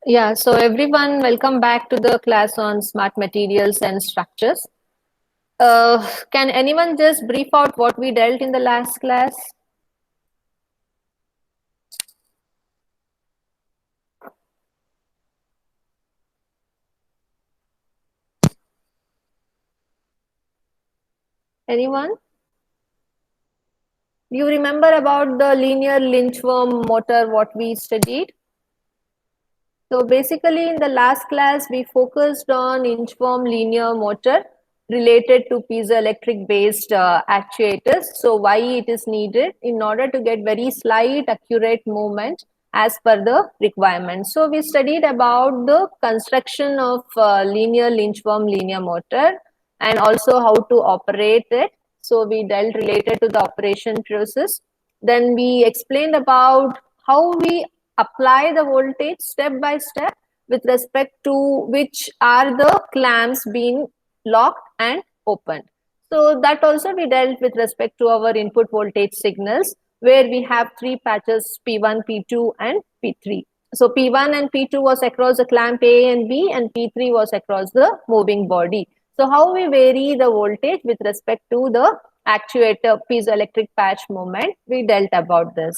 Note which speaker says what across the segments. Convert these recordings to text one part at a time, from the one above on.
Speaker 1: Yeah, so everyone, welcome back to the class on smart materials and structures. Can anyone just brief out what we dealt in the last class? Anyone? Do you remember about the linear Lynchworm motor, what we studied? So basically in the last class, we focused on Inchworm linear motor related to piezoelectric based actuators. So why it is needed in order to get very slight accurate movement as per the requirement. So we studied about the construction of linear Lynchworm linear motor and also how to operate it. So we dealt related to the operation process. Then we explained about how we apply the voltage step by step with respect to which are the clamps being locked and opened. So that also we dealt with respect to our input voltage signals where we have three patches P1, P2 and P3. So P1 and P2 was across the clamp A and B and P3 was across the moving body. So how we vary the voltage with respect to the actuator piezoelectric patch movement, we dealt about this.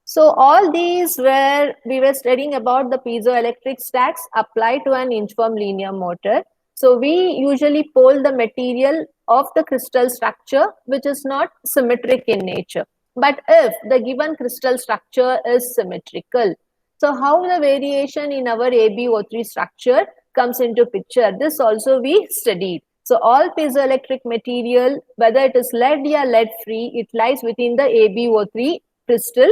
Speaker 1: So all these were we were studying about the piezoelectric stacks applied to an inchworm linear motor. So we usually pole the material of the crystal structure which is not symmetric in nature. But if the given crystal structure is symmetrical, so how the variation in our AbO3 structure comes into picture, this also we studied. So all piezoelectric material, whether it is lead or lead free, it lies within the AbO3 crystal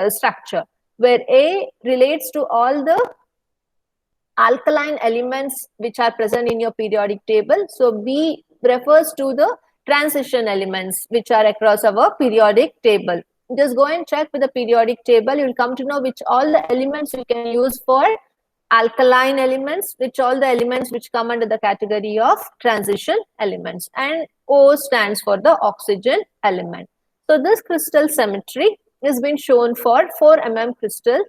Speaker 1: structure, where A relates to all the alkaline elements which are present in your periodic table. So B refers to the transition elements which are across our periodic table. Just go and check with the periodic table. You will come to know which all the elements you can use for alkaline elements, which all the elements which come under the category of transition elements, and O stands for the oxygen element. So this crystal symmetry is been shown for 4 mm crystal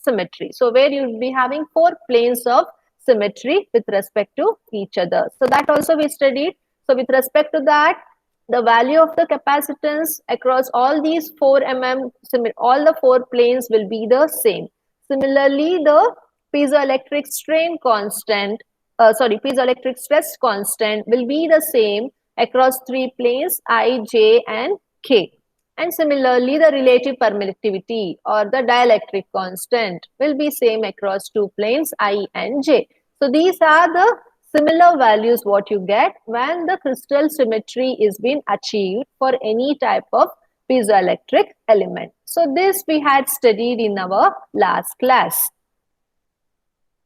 Speaker 1: symmetry. So where you will be having 4 planes of symmetry with respect to each other. So that also we studied. So with respect to that, the value of the capacitance across all these 4 mm, all the 4 planes will be the same. Similarly, the piezoelectric strain constant, piezoelectric stress constant will be the same across 3 planes I, J and K. And similarly, the relative permittivity or the dielectric constant will be same across 2 planes I and J. So these are the similar values what you get when the crystal symmetry is being achieved for any type of piezoelectric element. So this we had studied in our last class.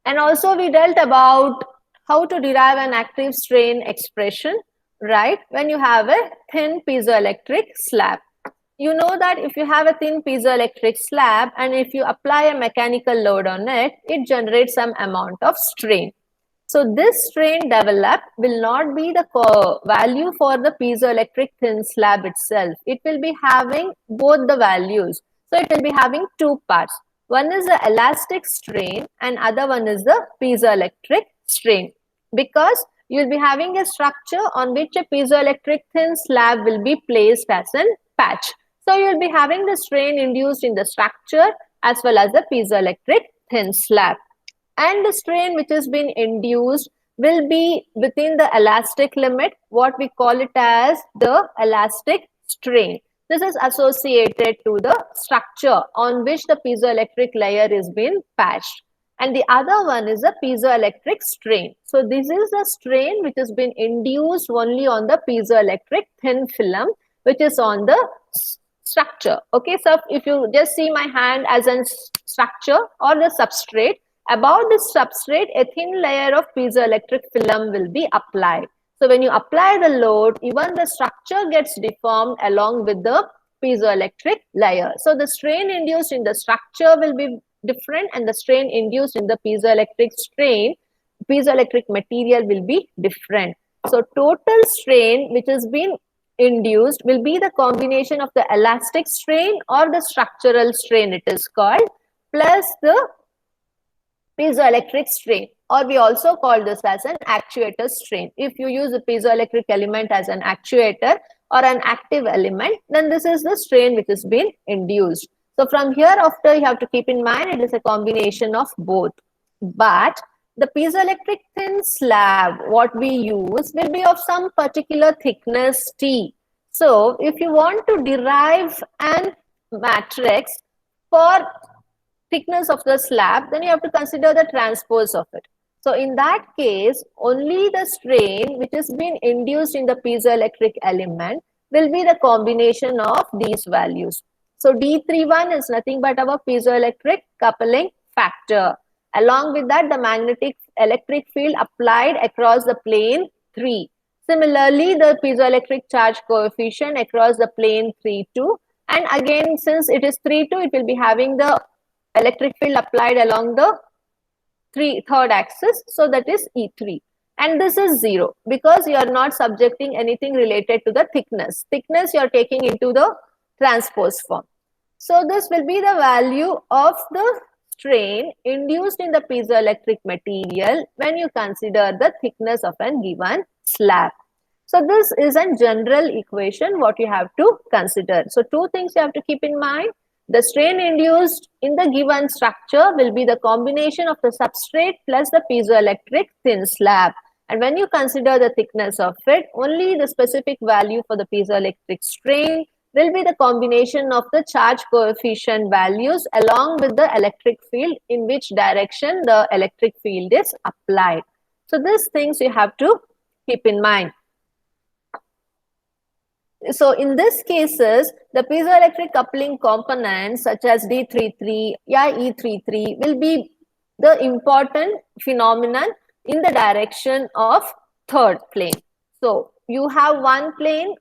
Speaker 1: And also we dealt about how to derive an active strain expression, right? When you have a thin piezoelectric slab. You know that if you have a thin piezoelectric slab and if you apply a mechanical load on it, it generates some amount of strain. So this strain developed will not be the value for the piezoelectric thin slab itself. It will be having both the values. So it will be having 2 parts. One is the elastic strain and other one is the piezoelectric strain. Because you will be having a structure on which a piezoelectric thin slab will be placed as a patch. So you will be having the strain induced in the structure as well as the piezoelectric thin slab. And the strain which has been induced will be within the elastic limit, what we call it as the elastic strain. This is associated to the structure on which the piezoelectric layer is being patched. And the other one is the piezoelectric strain. So this is the strain which has been induced only on the piezoelectric thin film, which is on the structure. Okay, so if you just see my hand as a structure or the substrate, above this substrate, a thin layer of piezoelectric film will be applied. So when you apply the load, even the structure gets deformed along with the piezoelectric layer. So the strain induced in the structure will be different and the strain induced in the piezoelectric material will be different. So total strain which has been induced will be the combination of the elastic strain or the structural strain it is called, plus the piezoelectric strain, or we also call this as an actuator strain. If you use a piezoelectric element as an actuator or an active element, then this is the strain which has been induced. So from here after, you have to keep in mind it is a combination of both. But the piezoelectric thin slab, what we use, will be of some particular thickness T. So if you want to derive an matrix for thickness of the slab, then you have to consider the transpose of it. So in that case, only the strain which has been induced in the piezoelectric element will be the combination of these values. So D31 is nothing but our piezoelectric coupling factor. Along with that, the magnetic electric field applied across the plane 3. Similarly, the piezoelectric charge coefficient across the plane 3, 2. And again, since it is 3, 2, it will be having the electric field applied along the third axis, so that is E3. And this is 0 because you are not subjecting anything related to the thickness. Thickness you are taking into the transpose form. So this will be the value of the strain induced in the piezoelectric material when you consider the thickness of a given slab. So this is a general equation what you have to consider. So two things you have to keep in mind. The strain induced in the given structure will be the combination of the substrate plus the piezoelectric thin slab. And when you consider the thickness of it, only the specific value for the piezoelectric strain will be the combination of the charge coefficient values along with the electric field in which direction the electric field is applied. So these things you have to keep in mind. So in these cases, the piezoelectric coupling components such as D33 or E33 will be the important phenomenon in the direction of third plane. So you have one plane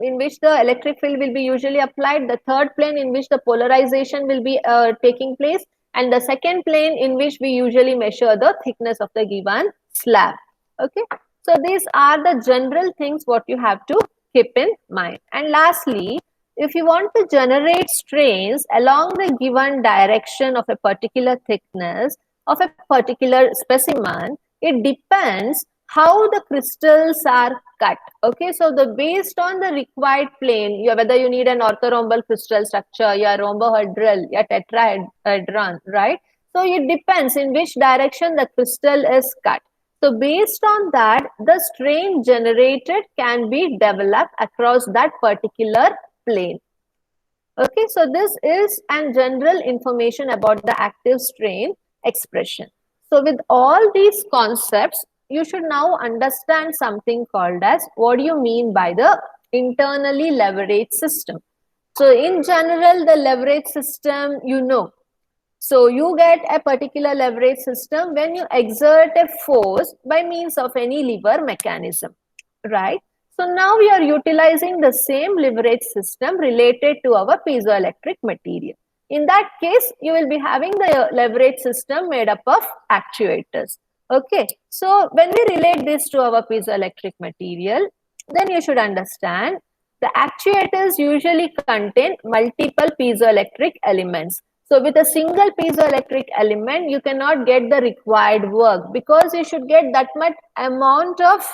Speaker 1: in which the electric field will be usually applied, the third plane in which the polarization will be taking place, and the second plane in which we usually measure the thickness of the given slab. Okay, so these are the general things what you have to keep in mind. And lastly, if you want to generate strains along the given direction of a particular thickness of a particular specimen, it depends how the crystals are cut. Okay, so based on the required plane, whether you need an orthorhombic crystal structure, your rhombohedral, your tetrahedron, right? So it depends in which direction the crystal is cut. So based on that, the strain generated can be developed across that particular plane. Okay, so this is an general information about the active strain expression. So with all these concepts, you should now understand something called as what do you mean by the internally leveraged system. So in general, the leverage system, you know. So you get a particular leverage system when you exert a force by means of any lever mechanism, right? So now we are utilizing the same leverage system related to our piezoelectric material. In that case, you will be having the leverage system made up of actuators. Okay, so when we relate this to our piezoelectric material, then you should understand the actuators usually contain multiple piezoelectric elements. So with a single piezoelectric element, you cannot get the required work because you should get that much amount of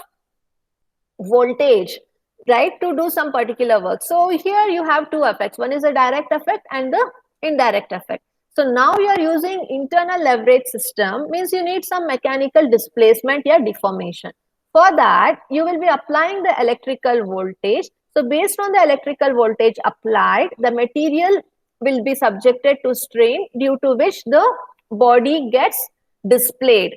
Speaker 1: voltage, right, to do some particular work. So here you have two effects. One is a direct effect and the indirect effect. So now you are using internal leverage system, means you need some mechanical displacement or deformation. For that, you will be applying the electrical voltage. So based on the electrical voltage applied, the material will be subjected to strain due to which the body gets displayed,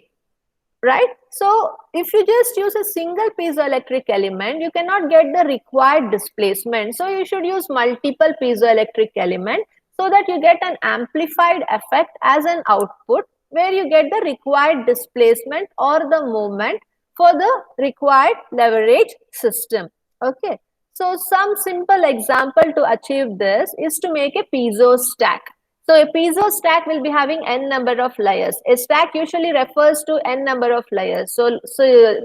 Speaker 1: right? So if you just use a single piezoelectric element, you cannot get the required displacement. So you should use multiple piezoelectric elements so that you get an amplified effect as an output where you get the required displacement or the moment for the required leverage system. Okay. So some simple example to achieve this is to make a piezo stack. So a piezo stack will be having n number of layers. A stack usually refers to n number of layers. So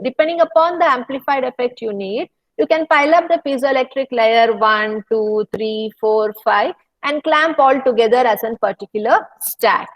Speaker 1: depending upon the amplified effect you need, you can pile up the piezoelectric layer 1, 2, 3, 4, 5 and clamp all together as a particular stack.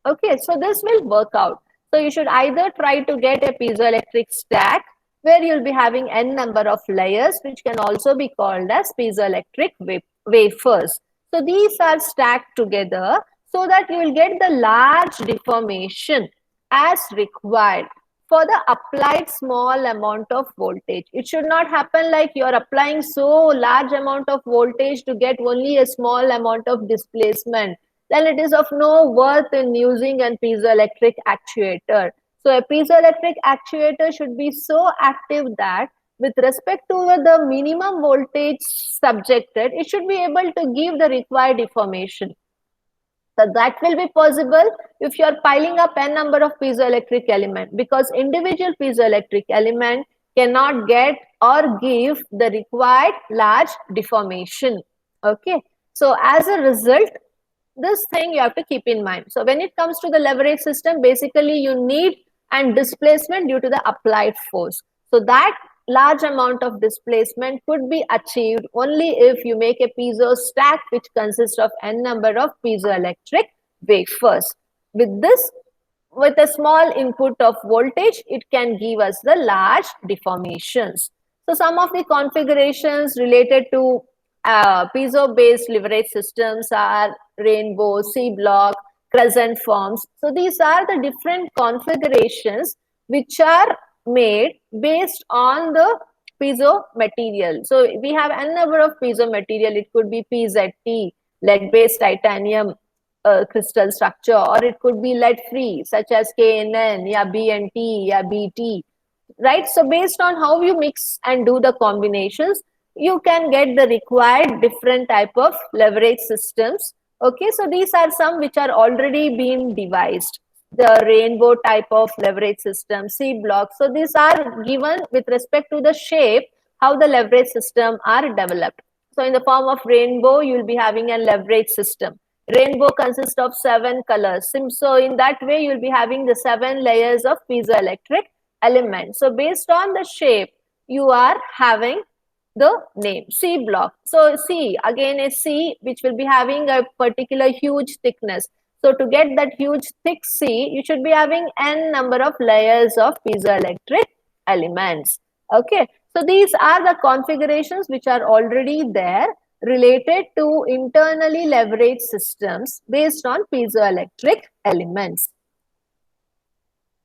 Speaker 1: Okay, so this will work out. So you should either try to get a piezoelectric stack where you'll be having n number of layers, which can also be called as piezoelectric wafers. So these are stacked together so that you will get the large deformation as required for the applied small amount of voltage. It should not happen like you're applying so large amount of voltage to get only a small amount of displacement. Then it is of no worth in using a piezoelectric actuator. So a piezoelectric actuator should be so active that with respect to the minimum voltage subjected, it should be able to give the required deformation. So that will be possible if you are piling up n number of piezoelectric element, because individual piezoelectric element cannot get or give the required large deformation. Okay. So as a result, this thing you have to keep in mind. So when it comes to the leverage system, basically you need and displacement due to the applied force. So that large amount of displacement could be achieved only if you make a piezo stack which consists of n number of piezoelectric wafers. With this, with a small input of voltage, it can give us the large deformations. So some of the configurations related to piezo-based leverage systems are rainbow, C-block, crescent forms. So these are the different configurations which are made based on the piezo material. So we have a number of piezo material. It could be PZT, lead-based titanium crystal structure, or it could be lead-free, such as KNN, yeah, BNT, yeah, BT, right? So based on how you mix and do the combinations, you can get the required different type of leverage systems. Okay, so these are some which are already being devised. The rainbow type of leverage system, C block. So these are given with respect to the shape, how the leverage system are developed. So in the form of rainbow, you will be having a leverage system. Rainbow consists of 7 colors. So in that way, you will be having the 7 layers of piezoelectric element. So based on the shape, you are having the name C block. So C, again a C which will be having a particular huge thickness. So to get that huge thick C, you should be having n number of layers of piezoelectric elements. Okay, so these are the configurations which are already there related to internally leveraged systems based on piezoelectric elements.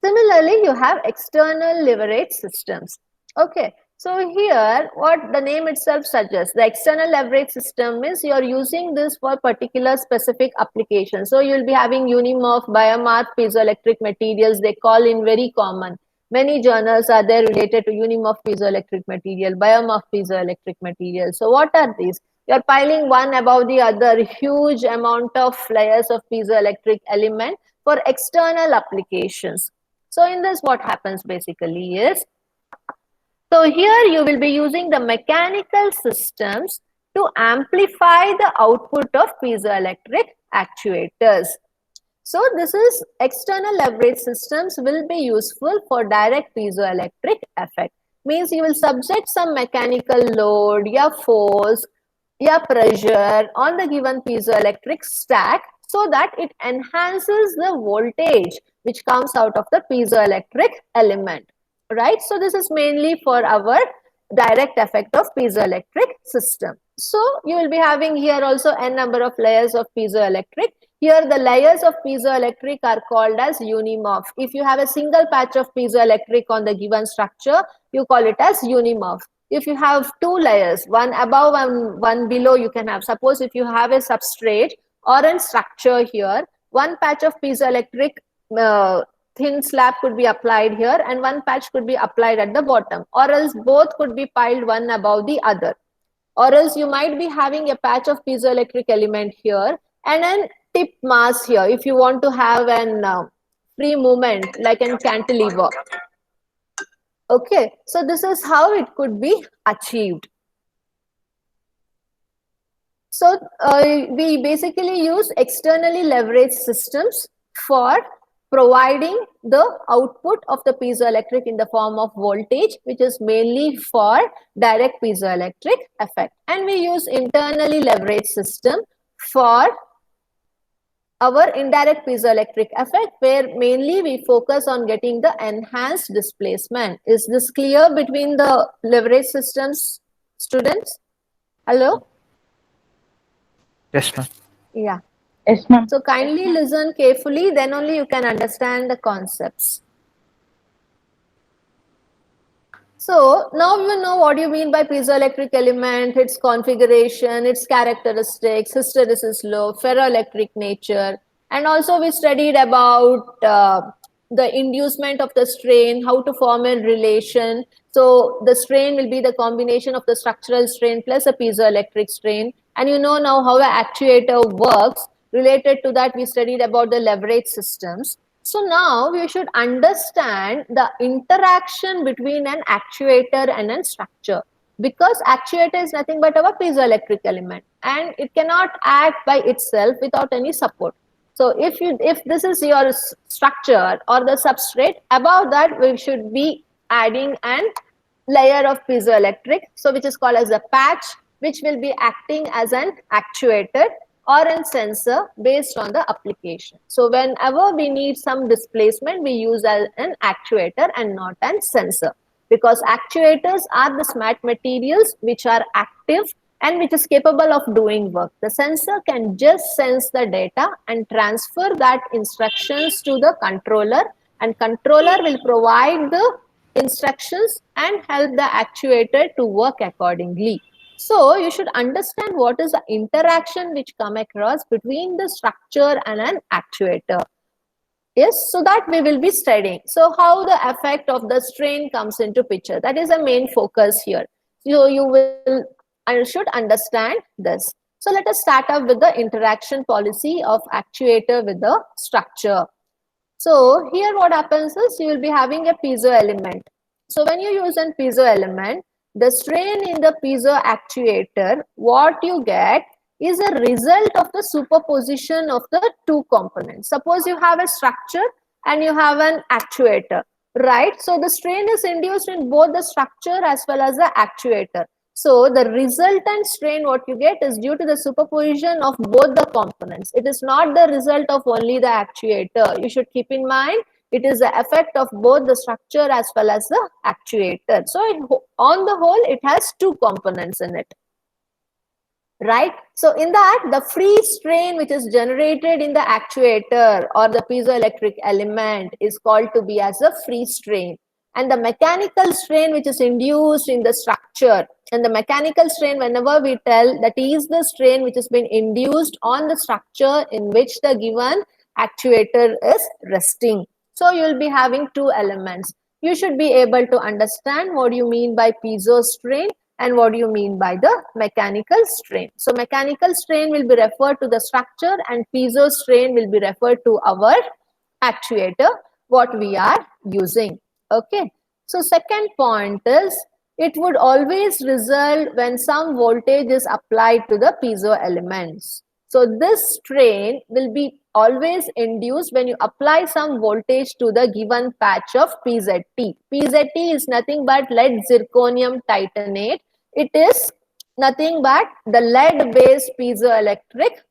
Speaker 1: Similarly, you have external leverage systems. Okay, so here what the name itself suggests, the external leverage system is you are using this for particular specific application. So you will be having Unimorph, Biomark, piezoelectric materials, they call in very common. Many journals are there related to Unimorph piezoelectric material, Biomark piezoelectric material. So what are these? You are piling one above the other, huge amount of layers of piezoelectric element for external applications. So in this, what happens basically is, so here you will be using the mechanical systems to amplify the output of piezoelectric actuators. So this is external leverage systems will be useful for direct piezoelectric effect. Means you will subject some mechanical load, your force, your pressure on the given piezoelectric stack so that it enhances the voltage which comes out of the piezoelectric element, right? So this is mainly for our direct effect of piezoelectric system. So you will be having here also n number of layers of piezoelectric. Here the layers of piezoelectric are called as unimorph. If you have a single patch of piezoelectric on the given structure, you call it as unimorph. If you have 2 layers, one above and one below, you can have, suppose if you have a substrate or a structure here, one patch of piezoelectric thin slab could be applied here and one patch could be applied at the bottom, or else both could be piled one above the other, or else you might be having a patch of piezoelectric element here and a tip mass here if you want to have an free movement like a cantilever. Okay, so this is how it could be achieved. So we basically use externally leveraged systems for providing the output of the piezoelectric in the form of voltage, which is mainly for direct piezoelectric effect. And we use internally leveraged system for our indirect piezoelectric effect, where mainly we focus on getting the enhanced displacement. Is this clear between the leverage systems, students? Hello?
Speaker 2: Yes, ma'am.
Speaker 1: Yeah.
Speaker 3: Yes, ma'am.
Speaker 1: So kindly listen carefully, then only you can understand the concepts. So now we know what you mean by piezoelectric element, its configuration, its characteristics, hysteresis law, ferroelectric nature, and also we studied about the inducement of the strain, how to form a relation. So the strain will be the combination of the structural strain plus a piezoelectric strain, and you know now how an actuator works. Related to that, we studied about the leverage systems. So now we should understand the interaction between an actuator and a structure, because actuator is nothing but our piezoelectric element and it cannot act by itself without any support. So if this is your structure or the substrate, above that we should be adding an layer of piezoelectric, so which is called as a patch, which will be acting as an actuator or a sensor based on the application. So whenever we need some displacement, we use an actuator and not a sensor, because actuators are the smart materials which are active and which is capable of doing work. The sensor can just sense the data and transfer that instructions to the controller, and controller will provide the instructions and help the actuator to work accordingly. So you should understand what is the interaction which come across between the structure and an actuator. Yes, so that we will be studying. So how the effect of the strain comes into picture, that is the main focus here. So you will and should understand this. So let us start up with the interaction policy of actuator with the structure. So here what happens is you will be having a piezo element. So when you use a piezo element, the strain in the piezo actuator, what you get is a result of the superposition of the two components. Suppose you have a structure and you have an actuator, right? So the strain is induced in both the structure as well as the actuator. So the resultant strain what you get is due to the superposition of both the components. It is not the result of only the actuator. You should keep in mind it is the effect of both the structure as well as the actuator. So on the whole, it has two components in it, right? So in that, the free strain which is generated in the actuator or the piezoelectric element is called to be as a free strain. And the mechanical strain which is induced in the structure, and the mechanical strain, whenever we tell, that is the strain which has been induced on the structure in which the given actuator is resting. So you will be having two elements. You should be able to understand what you mean by piezo strain and what do you mean by the mechanical strain. So mechanical strain will be referred to the structure and piezo strain will be referred to our actuator, what we are using. Okay. So second point is, it would always result when some voltage is applied to the piezo elements. So this strain will be always induced when you apply some voltage to the given patch of PZT. PZT is nothing but lead zirconium titanate. It is nothing but the lead-based piezoelectric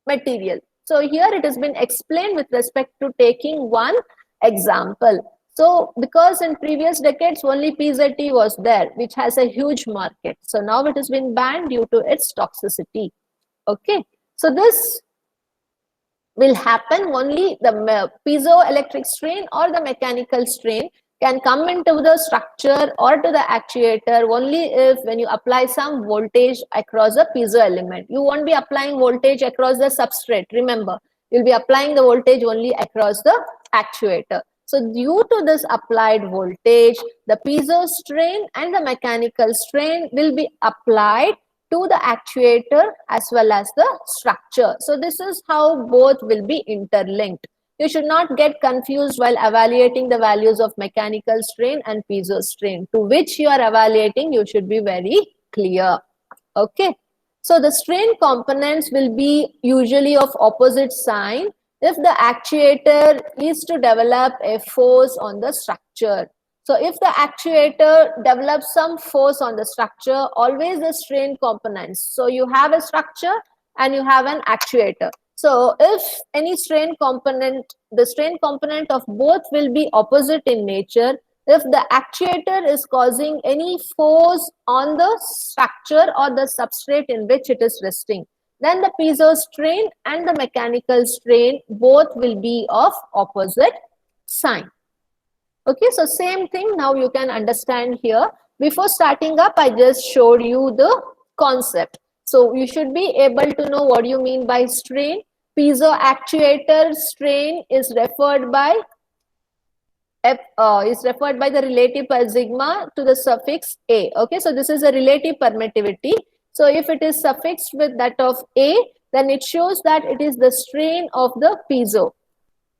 Speaker 1: material. So here it has been explained with respect to taking one example. So because in previous decades only PZT was there, which has a huge market. So now it has been banned due to its toxicity. Okay. So this will happen only the piezoelectric strain or the mechanical strain can come into the structure or to the actuator only if when you apply some voltage across the piezo element. You won't be applying voltage across the substrate. Remember, you'll be applying the voltage only across the actuator. So due to this applied voltage, the piezo strain and the mechanical strain will be applied to the actuator as well as the structure. So this is how both will be interlinked. You should not get confused while evaluating the values of mechanical strain and piezo strain. To which you are evaluating, you should be very clear. Okay. So the strain components will be usually of opposite sign if the actuator is to develop a force on the structure. So if the actuator develops some force on the structure, always the strain components. So you have a structure and you have an actuator. So if any strain component, the strain component of both will be opposite in nature. If the actuator is causing any force on the structure or the substrate in which it is resting, then the piezo strain and the mechanical strain both will be of opposite sign. Okay, so same thing now you can understand here. Before starting up, I just showed you the concept. So you should be able to know what you mean by strain. Piezo actuator strain is referred by the relative sigma to the suffix A. Okay, so this is a relative permittivity. So if it is suffixed with that of A, then it shows that it is the strain of the piezo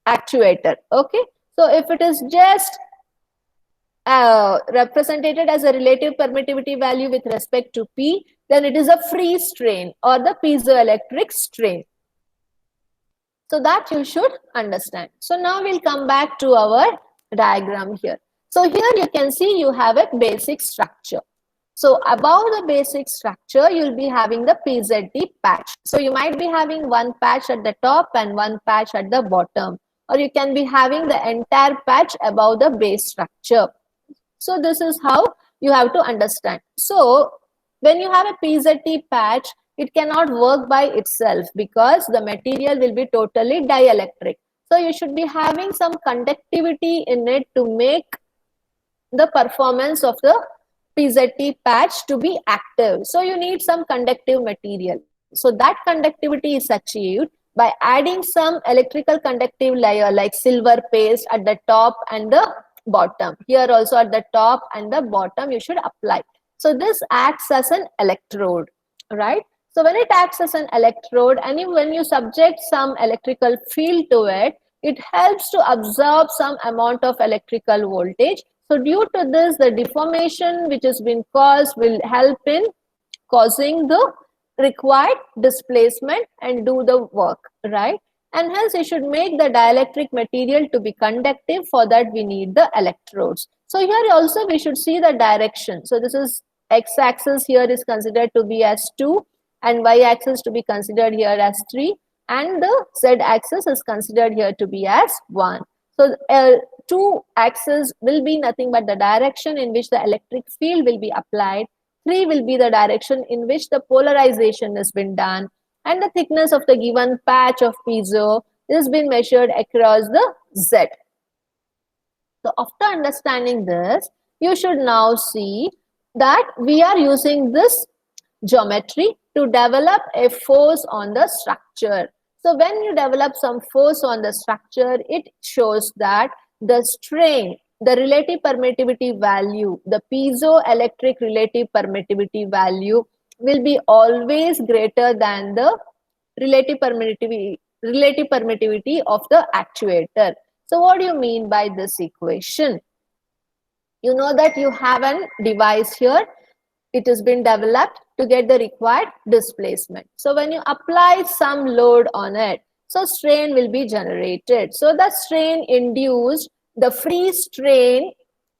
Speaker 1: actuator. Okay, so if it is just represented as a relative permittivity value with respect to P, then it is a free strain or the piezoelectric strain. So that you should understand. So now we'll come back to our diagram here. So here you can see you have a basic structure. So above the basic structure, you'll be having the PZT patch. So you might be having one patch at the top and one patch at the bottom, or you can be having the entire patch above the base structure. So this is how you have to understand. So when you have a PZT patch, it cannot work by itself because the material will be totally dielectric. So you should be having some conductivity in it to make the performance of the PZT patch to be active. So you need some conductive material. So that conductivity is achieved by adding some electrical conductive layer like silver paste at the top and the bottom. Here also at the top and the bottom you should apply. So this acts as an electrode, right? So when it acts as an electrode and when you subject some electrical field to it, it helps to absorb some amount of electrical voltage. So due to this, the deformation which has been caused will help in causing the required displacement and do the work, right? And hence you should make the dielectric material to be conductive. For that we need the electrodes. So here also we should see the direction. So this is x-axis here is considered to be as 2 and y-axis to be considered here as 3 and the z-axis is considered here to be as 1. So 2 axis will be nothing but the direction in which the electric field will be applied. 3 will be the direction in which the polarization has been done, and the thickness of the given patch of piezo is been measured across the Z. So after understanding this, you should now see that we are using this geometry to develop a force on the structure. So when you develop some force on the structure, it shows that the strain, the relative permittivity value, the piezoelectric relative permittivity value will be always greater than the relative permittivity of the actuator. So what do you mean by this equation? You know that you have a device here. It has been developed to get the required displacement. So when you apply some load on it, so strain will be generated. So the strain induced, the free strain,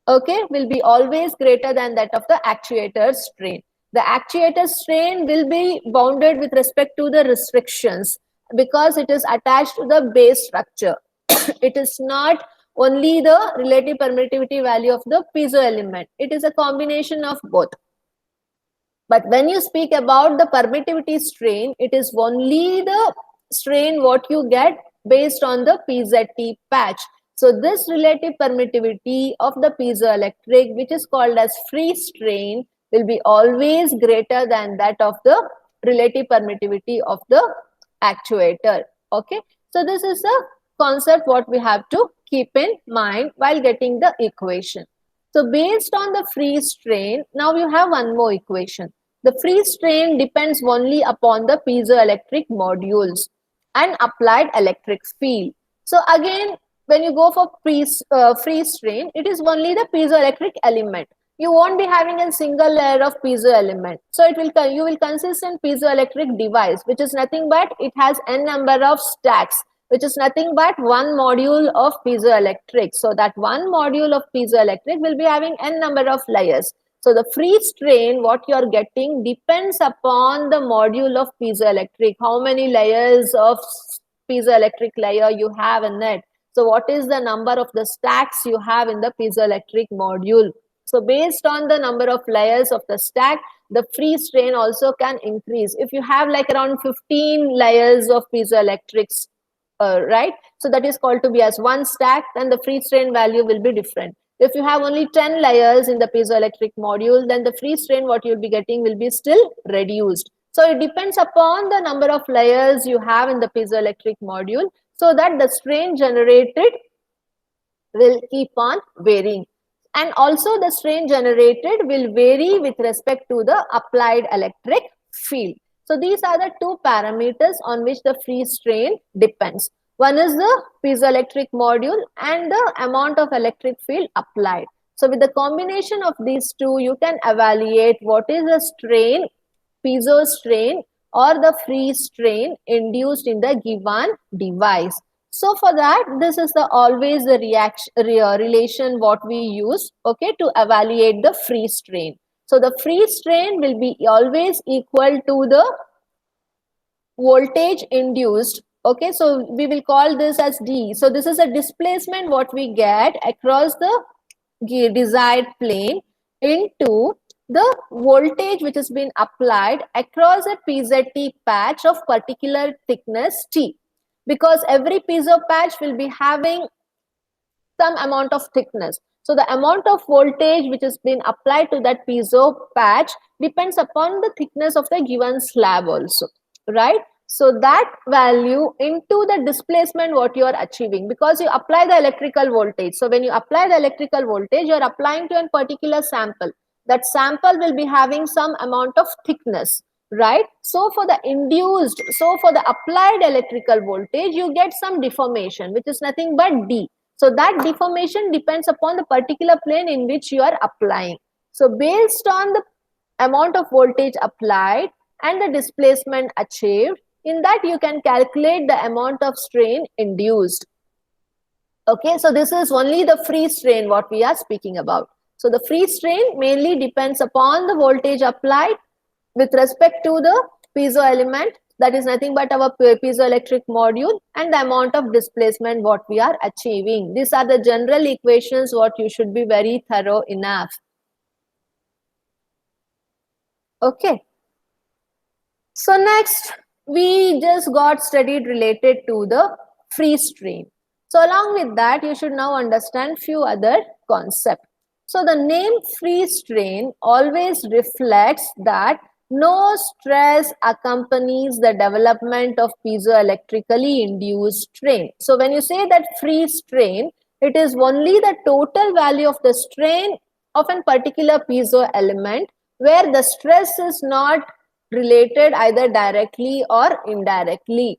Speaker 1: okay, will be always greater than that of the actuator strain. The actuator strain will be bounded with respect to the restrictions because it is attached to the base structure. It is not only the relative permittivity value of the piezo element. It is a combination of both. But when you speak about the permittivity strain, it is only the strain what you get based on the PZT patch. So this relative permittivity of the piezoelectric, which is called as free strain, will be always greater than that of the relative permittivity of the actuator. Okay, so this is a concept what we have to keep in mind while getting the equation. So based on the free strain, now you have one more equation. The free strain depends only upon the piezoelectric modules and applied electric field. So again, when you go for free strain, it is only the piezoelectric element. You won't be having a single layer of piezo element. So you will consist in piezoelectric device, which is nothing but it has n number of stacks, which is nothing but one module of piezoelectric. So that one module of piezoelectric will be having n number of layers. So the free strain, what you are getting depends upon the module of piezoelectric, how many layers of piezoelectric layer you have in it. So what is the number of the stacks you have in the piezoelectric module? So based on the number of layers of the stack, the free strain also can increase. If you have like around 15 layers of piezoelectrics, right? So that is called to be as one stack, then the free strain value will be different. If you have only 10 layers in the piezoelectric module, then the free strain what you'll be getting will be still reduced. So it depends upon the number of layers you have in the piezoelectric module, so that the strain generated will keep on varying. And also the strain generated will vary with respect to the applied electric field. So these are the two parameters on which the free strain depends. One is the piezoelectric module and the amount of electric field applied. So with the combination of these two, you can evaluate what is the strain, piezo strain or the free strain induced in the given device. So for that, this is the always the relation what we use, okay, to evaluate the free strain. So the free strain will be always equal to the voltage induced. Okay, so we will call this as D. So this is a displacement what we get across the desired plane into the voltage which has been applied across a PZT patch of particular thickness T. Because every piezo patch will be having some amount of thickness. So the amount of voltage which has been applied to that piezo patch depends upon the thickness of the given slab also, right? So that value into the displacement what you are achieving, because you apply the electrical voltage. So when you apply the electrical voltage, you are applying to a particular sample. That sample will be having some amount of thickness, right? So for the applied electrical voltage, you get some deformation, which is nothing but D. So that deformation depends upon the particular plane in which you are applying. So based on the amount of voltage applied and the displacement achieved, in that you can calculate the amount of strain induced. Okay, so this is only the free strain what we are speaking about. So the free strain mainly depends upon the voltage applied with respect to the piezo element, that is nothing but our piezoelectric module, and the amount of displacement what we are achieving. These are the general equations what you should be very thorough enough. Okay. So next, we just got studied related to the free strain. So along with that, you should now understand few other concepts. So the name free strain always reflects that no stress accompanies the development of piezoelectrically induced strain. So when you say that free strain, it is only the total value of the strain of a particular piezo element where the stress is not related either directly or indirectly,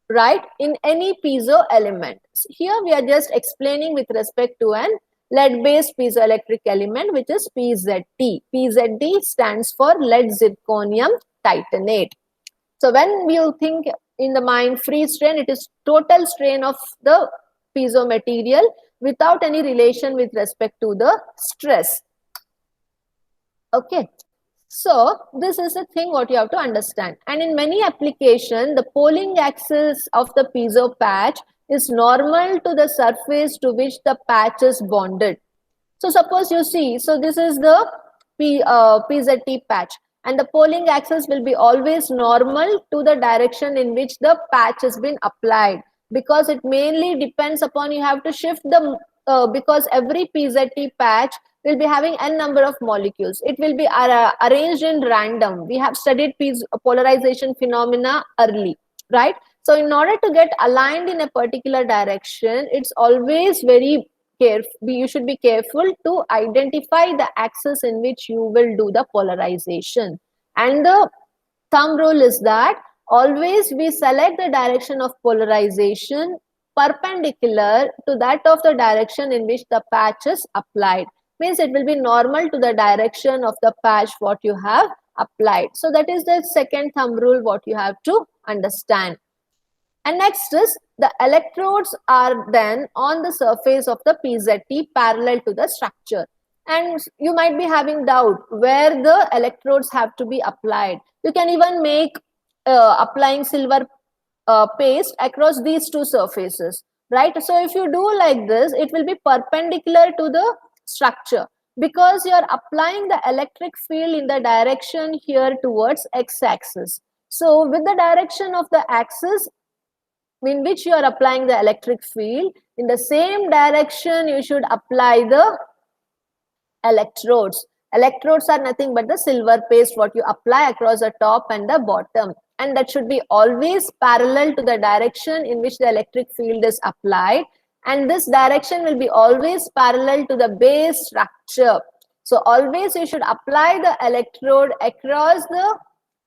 Speaker 1: right, in any piezo element. So here we are just explaining with respect to an lead-based piezoelectric element, which is PZT. PZT stands for lead zirconium titanate. So when you think in the mind free strain, it is total strain of the piezo material without any relation with respect to the stress. Okay. So this is the thing what you have to understand. And in many applications, the polling axis of the piezo patch is normal to the surface to which the patch is bonded. So suppose you see, so this is the PZT patch, and the polling axis will be always normal to the direction in which the patch has been applied, because it mainly depends upon, you have to shift the, because every PZT patch will be having n number of molecules. It will be arranged in random. We have studied polarization phenomena early, right? So in order to get aligned in a particular direction, it's always very careful. You should be careful to identify the axis in which you will do the polarization. And the thumb rule is that always we select the direction of polarization perpendicular to that of the direction in which the patch is applied. Means it will be normal to the direction of the patch what you have applied. So that is the second thumb rule what you have to understand. And next is the electrodes are then on the surface of the PZT parallel to the structure. And you might be having doubt where the electrodes have to be applied. You can even make applying silver paste across these two surfaces, right? So if you do like this, it will be perpendicular to the structure because you are applying the electric field in the direction here towards x-axis. So with the direction of the axis in which you are applying the electric field, in the same direction you should apply the electrodes. Electrodes are nothing but the silver paste what you apply across the top and the bottom, and that should be always parallel to the direction in which the electric field is applied, and this direction will be always parallel to the base structure. So always you should apply the electrode across the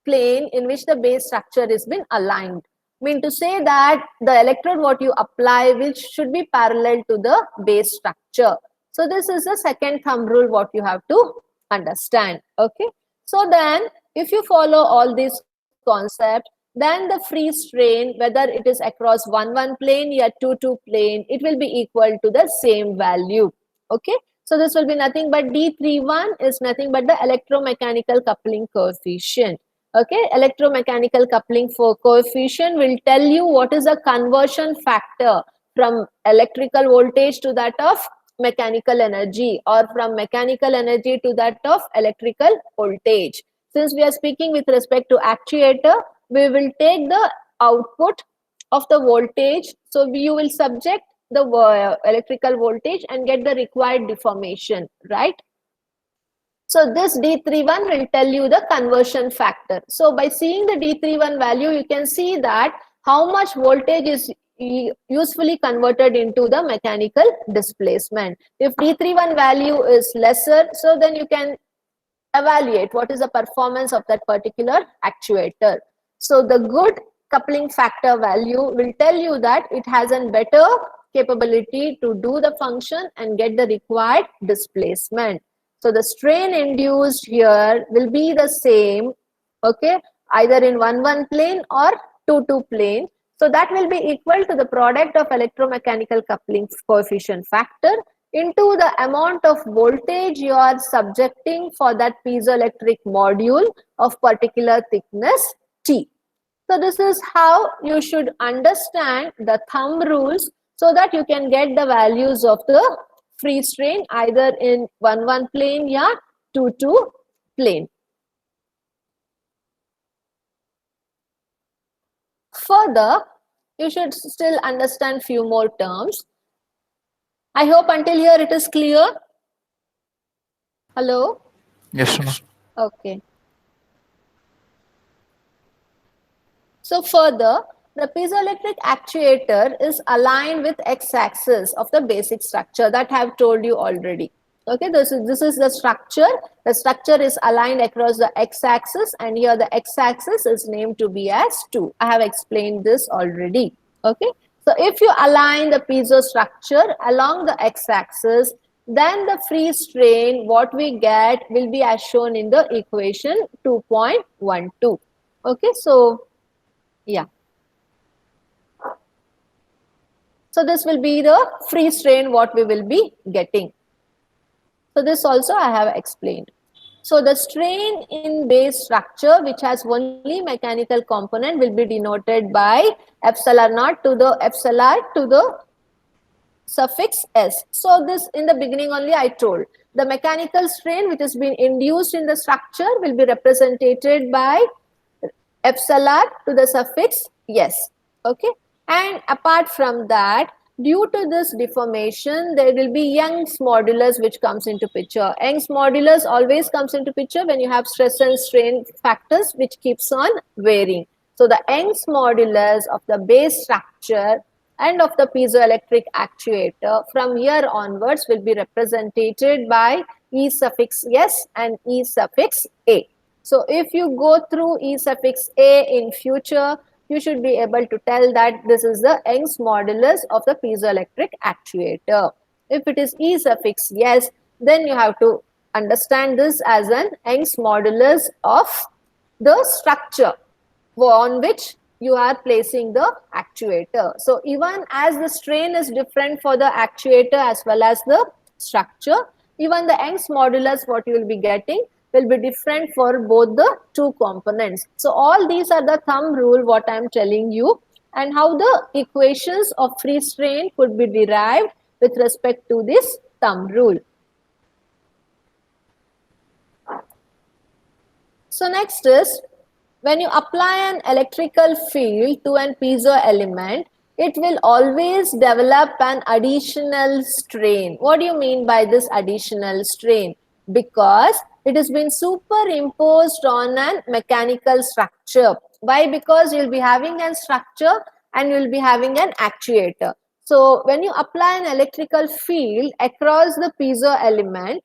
Speaker 1: plane in which the base structure is been aligned. Mean to say that the electrode what you apply which should be parallel to the base structure. So this is the second thumb rule what you have to understand. Okay. So then if you follow all these concepts, then the free strain, whether it is across 1 plane or 2 plane, it will be equal to the same value. Okay. So this will be nothing but D31 is nothing but the electromechanical coupling coefficient. Okay, electromechanical coupling coefficient will tell you what is the conversion factor from electrical voltage to that of mechanical energy, or from mechanical energy to that of electrical voltage. Since we are speaking with respect to actuator, we will take the output of the voltage. So you will subject the electrical voltage and get the required deformation, right? So this D31 will tell you the conversion factor. So by seeing the D31 value, you can see that how much voltage is usefully converted into the mechanical displacement. If D31 value is lesser, so then you can evaluate what is the performance of that particular actuator. So the good coupling factor value will tell you that it has a better capability to do the function and get the required displacement. So the strain induced here will be the same, okay, either in 1 plane or 2 plane. So that will be equal to the product of electromechanical coupling coefficient factor into the amount of voltage you are subjecting for that piezoelectric module of particular thickness T. So this is how you should understand the thumb rules so that you can get the values of the free strain either in 1 plane or 2 plane. Further, you should still understand few more terms. I hope until here it is clear. Hello?
Speaker 2: Yes, ma'am.
Speaker 1: Okay. So further, the piezoelectric actuator is aligned with x-axis of the basic structure that I have told you already. Okay, this is the structure. The structure is aligned across the x-axis, and here the x-axis is named to be as 2. I have explained this already. Okay, so if you align the piezo structure along the x-axis, then the free strain what we get will be as shown in the equation 2.12. Okay, so yeah. So this will be the free strain what we will be getting. So this also I have explained. So the strain in base structure which has only mechanical component will be denoted by epsilon naught to the epsilon to the suffix s. So this in the beginning only I told. The mechanical strain which has been induced in the structure will be represented by epsilon to the suffix s. Okay. And apart from that, due to this deformation, there will be Young's modulus which comes into picture. Young's modulus always comes into picture when you have stress and strain factors which keeps on varying. So the Young's modulus of the base structure and of the piezoelectric actuator from here onwards will be represented by E suffix S and E suffix A. So if you go through E suffix A in future, you should be able to tell that this is the Young's modulus of the piezoelectric actuator. If it is E suffix S, then you have to understand this as an Young's modulus of the structure on which you are placing the actuator. So even as the strain is different for the actuator as well as the structure, even the Young's modulus what you will be getting will be different for both the two components. So all these are the thumb rule what I am telling you, and how the equations of free strain could be derived with respect to this thumb rule. So next is, when you apply an electrical field to an piezo element, it will always develop an additional strain. What do you mean by this additional strain? Because it has been superimposed on a mechanical structure. Why? Because you'll be having a structure and you'll be having an actuator. So when you apply an electrical field across the piezo element,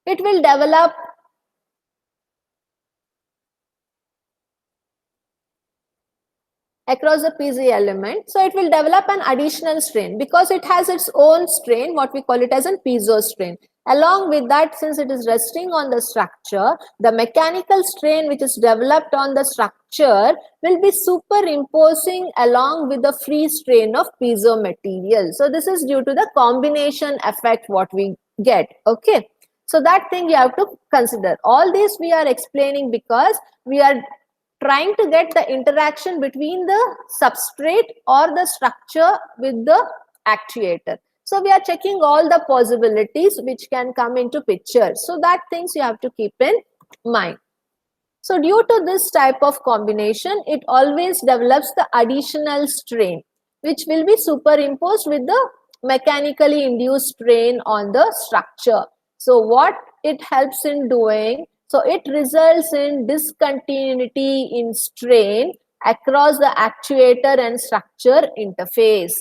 Speaker 1: it will develop across the piezo element. So it will develop an additional strain because it has its own strain, what we call it as a piezo strain. Along with that, since it is resting on the structure, the mechanical strain which is developed on the structure will be superimposing along with the free strain of piezo material. So this is due to the combination effect what we get. Okay. So that thing you have to consider. All this we are explaining because we are trying to get the interaction between the substrate or the structure with the actuator. So we are checking all the possibilities which can come into picture. So that things you have to keep in mind. So due to this type of combination, it always develops the additional strain, which will be superimposed with the mechanically induced strain on the structure. So what it helps in doing, so it results in discontinuity in strain across the actuator and structure interface.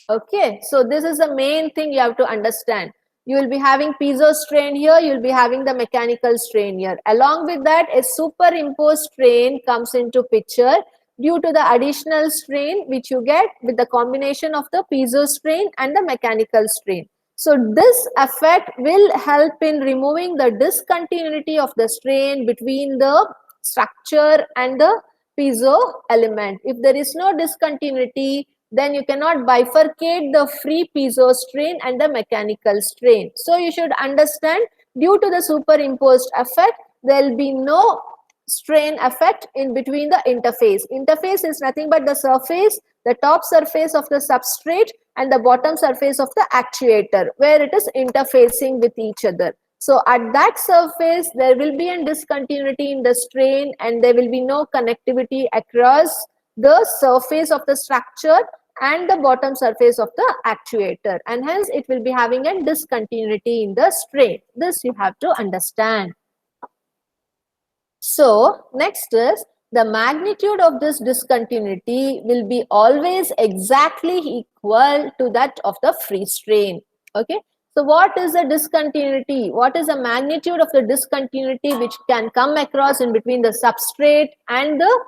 Speaker 1: Okay, so this is the main thing you have to understand. You will be having piezo strain here, you will be having the mechanical strain here. Along with that, a superimposed strain comes into picture due to the additional strain which you get with the combination of the piezo strain and the mechanical strain. So this effect will help in removing the discontinuity of the strain between the structure and the piezo element. If there is no discontinuity, then you cannot bifurcate the free piezo strain and the mechanical strain. So you should understand, due to the superimposed effect, there will be no strain effect in between the interface. Interface is nothing but the surface, the top surface of the substrate and the bottom surface of the actuator, where it is interfacing with each other. So at that surface, there will be a discontinuity in the strain and there will be no connectivity across the surface of the structure and the bottom surface of the actuator, and hence it will be having a discontinuity in the strain. This you have to understand. So next is, the magnitude of this discontinuity will be always exactly equal to that of the free strain. Okay. So what is the discontinuity? What is the magnitude of the discontinuity which can come across in between the substrate and the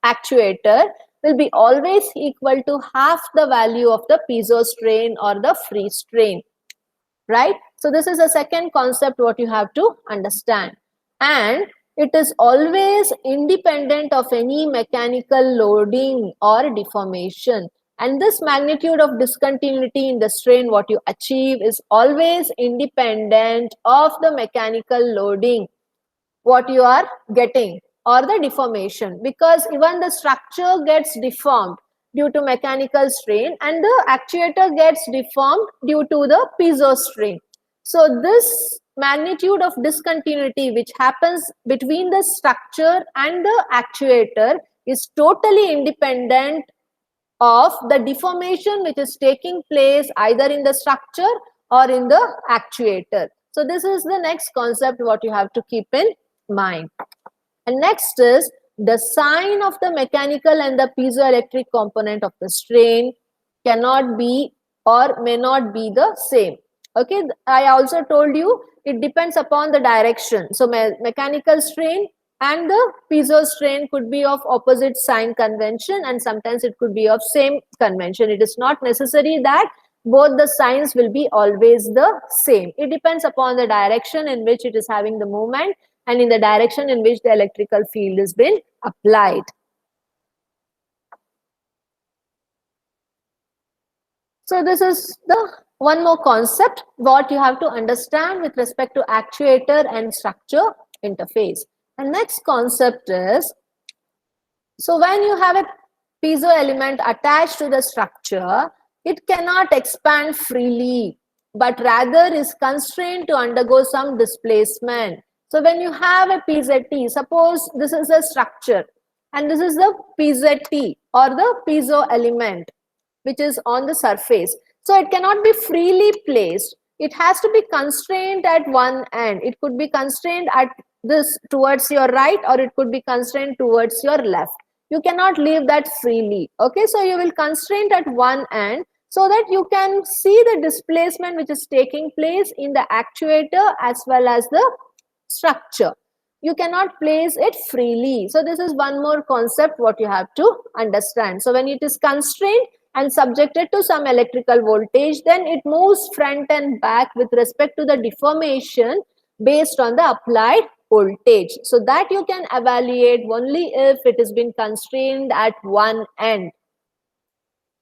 Speaker 1: actuator? Will be always equal to half the value of the piezo strain or the free strain, right? So this is the second concept what you have to understand. And it is always independent of any mechanical loading or deformation. And this magnitude of discontinuity in the strain what you achieve is always independent of the mechanical loading what you are getting or the deformation, because even the structure gets deformed due to mechanical strain and the actuator gets deformed due to the piezo strain. So this magnitude of discontinuity which happens between the structure and the actuator is totally independent of the deformation which is taking place either in the structure or in the actuator. So this is the next concept what you have to keep in mind. And next is, the sign of the mechanical and the piezoelectric component of the strain cannot be or may not be the same. Okay, I also told you it depends upon the direction. So mechanical strain and the piezo strain could be of opposite sign convention, and sometimes it could be of same convention. It is not necessary that both the signs will be always the same. It depends upon the direction in which it is having the movement and in the direction in which the electrical field has been applied. So this is the one more concept what you have to understand with respect to actuator and structure interface. And next concept is, so when you have a piezo element attached to the structure, it cannot expand freely, but rather is constrained to undergo some displacement. So when you have a PZT, suppose this is a structure and this is the PZT or the piezo element which is on the surface. So it cannot be freely placed. It has to be constrained at one end. It could be constrained at this towards your right, or it could be constrained towards your left. You cannot leave that freely. Okay, so you will constrain at one end so that you can see the displacement which is taking place in the actuator as well as the structure. You cannot place it freely. So this is one more concept what you have to understand. So when it is constrained and subjected to some electrical voltage, then it moves front and back with respect to the deformation based on the applied voltage. So that you can evaluate only if it has been constrained at one end.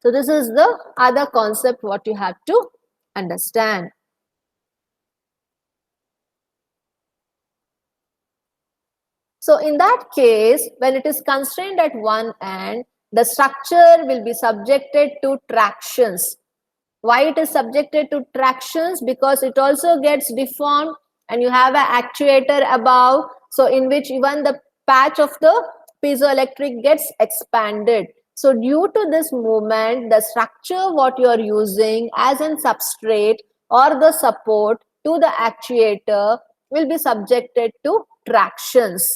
Speaker 1: So this is the other concept what you have to understand. So in that case, when it is constrained at one end, the structure will be subjected to tractions. Why it is subjected to tractions? Because it also gets deformed and you have an actuator above, so in which even the patch of the piezoelectric gets expanded. So due to this movement, the structure what you are using as a substrate or the support to the actuator will be subjected to tractions.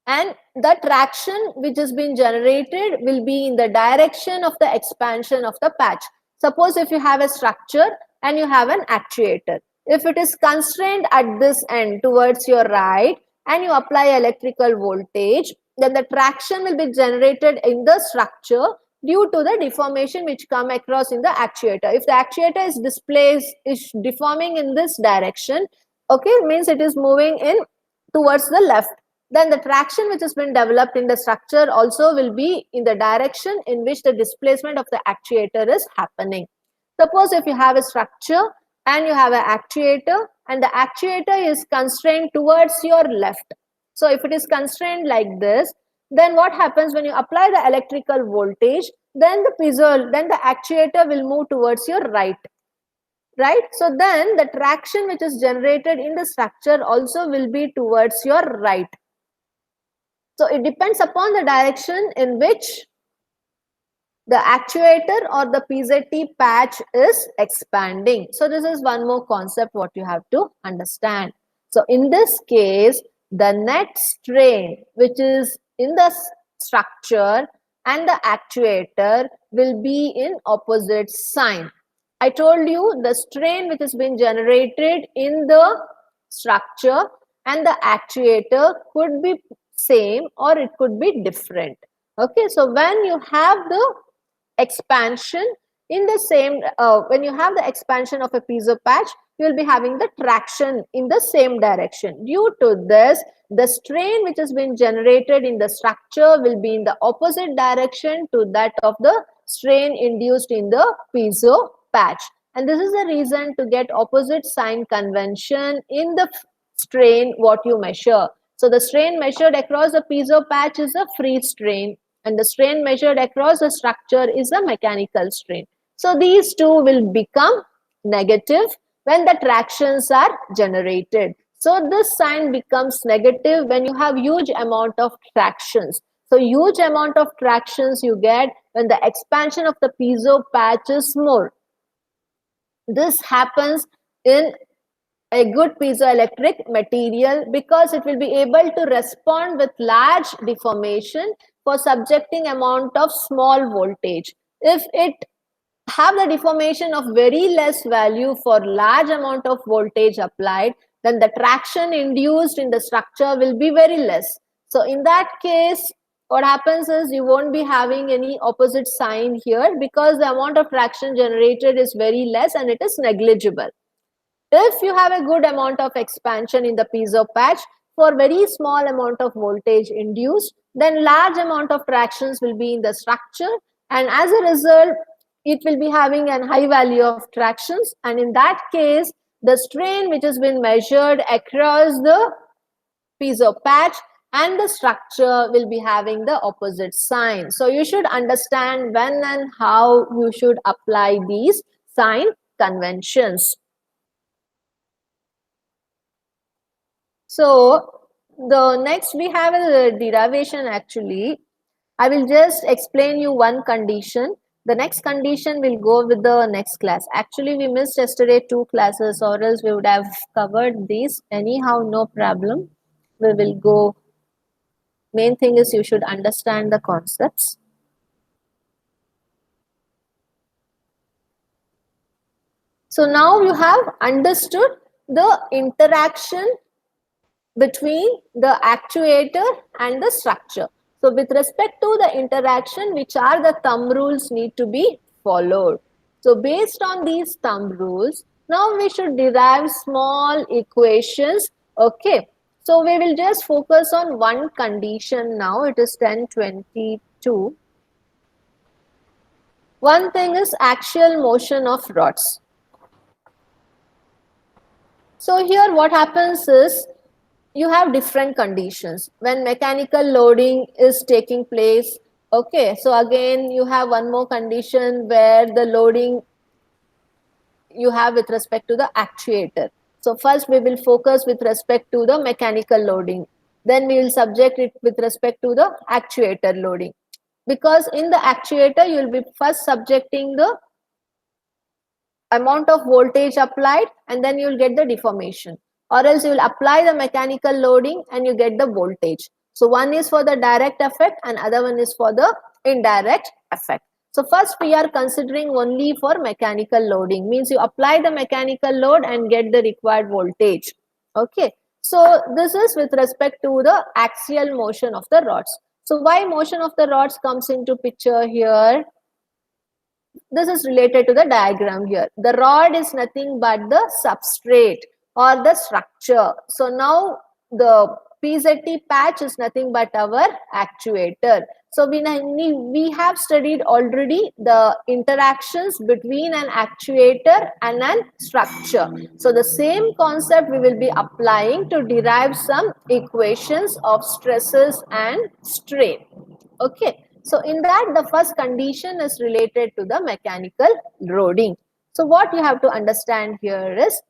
Speaker 1: And the traction which has been generated will be in the direction of the expansion of the patch. Suppose if you have a structure and you have an actuator, if it is constrained at this end towards your right and you apply electrical voltage, then the traction will be generated in the structure due to the deformation which come across in the actuator. If the actuator is displaced, is deforming in this direction, okay, means it is moving in towards the left, then the traction which has been developed in the structure also will be in the direction in which the displacement of the actuator is happening. Suppose if you have a structure and you have an actuator and the actuator is constrained towards your left. So if it is constrained like this, then what happens when you apply the electrical voltage, then the actuator will move towards your right. Right? So then the traction which is generated in the structure also will be towards your right. So it depends upon the direction in which the actuator or the PZT patch is expanding. So this is one more concept what you have to understand. So in this case, the net strain which is in the structure and the actuator will be in opposite sign. I told you the strain which has been generated in the structure and the actuator could be same or it could be different. Okay, so when you have the expansion in the same, when you have the expansion of a piezo patch, you will be having the traction in the same direction. Due to this, the strain which has been generated in the structure will be in the opposite direction to that of the strain induced in the piezo patch. And this is the reason to get opposite sign convention in the strain what you measure. So the strain measured across the piezo patch is a free strain and the strain measured across the structure is a mechanical strain. So these two will become negative when the tractions are generated. So this sign becomes negative when you have huge amount of tractions. So huge amount of tractions you get when the expansion of the piezo patch is more. This happens in a good piezoelectric material because it will be able to respond with large deformation for subjecting amount of small voltage. If it have the deformation of very less value for large amount of voltage applied, then the traction induced in the structure will be very less. So in that case, what happens is you won't be having any opposite sign here because the amount of traction generated is very less and it is negligible. If you have a good amount of expansion in the piezo patch for very small amount of voltage induced, then large amount of tractions will be in the structure and as a result, it will be having a high value of tractions, and in that case, the strain which has been measured across the piezo patch and the structure will be having the opposite sign. So you should understand when and how you should apply these sign conventions. So the next we have a derivation actually. I will just explain you one condition. The next condition will go with the next class. Actually, we missed yesterday 2 classes, or else we would have covered these. Anyhow, no problem. We will go. Main thing is you should understand the concepts. So now you have understood the interaction between the actuator and the structure. So with respect to the interaction, which are the thumb rules need to be followed. So based on these thumb rules, now we should derive small equations. Okay. So we will just focus on one condition now. It is 1022. One thing is axial motion of rods. So here what happens is, you have different conditions when mechanical loading is taking place. Okay, so again you have one more condition where the loading you have with respect to the actuator. So first we will focus with respect to the mechanical loading, then we will subject it with respect to the actuator loading, because in the actuator you will be first subjecting the amount of voltage applied, and then you will get the deformation, or else you will apply the mechanical loading and you get the voltage. So one is for the direct effect and other one is for the indirect effect. So first we are considering only for mechanical loading, means you apply the mechanical load and get the required voltage. Okay, so this is with respect to the axial motion of the rods. So why motion of the rods comes into picture here? This is related to the diagram here. The rod is nothing but the substrate or the structure. So now the PZT patch is nothing but our actuator. So we have studied already the interactions between an actuator and an structure. So the same concept we will be applying to derive some equations of stresses and strain. Okay. So in that, the first condition is related to the mechanical loading. So what you have to understand here is,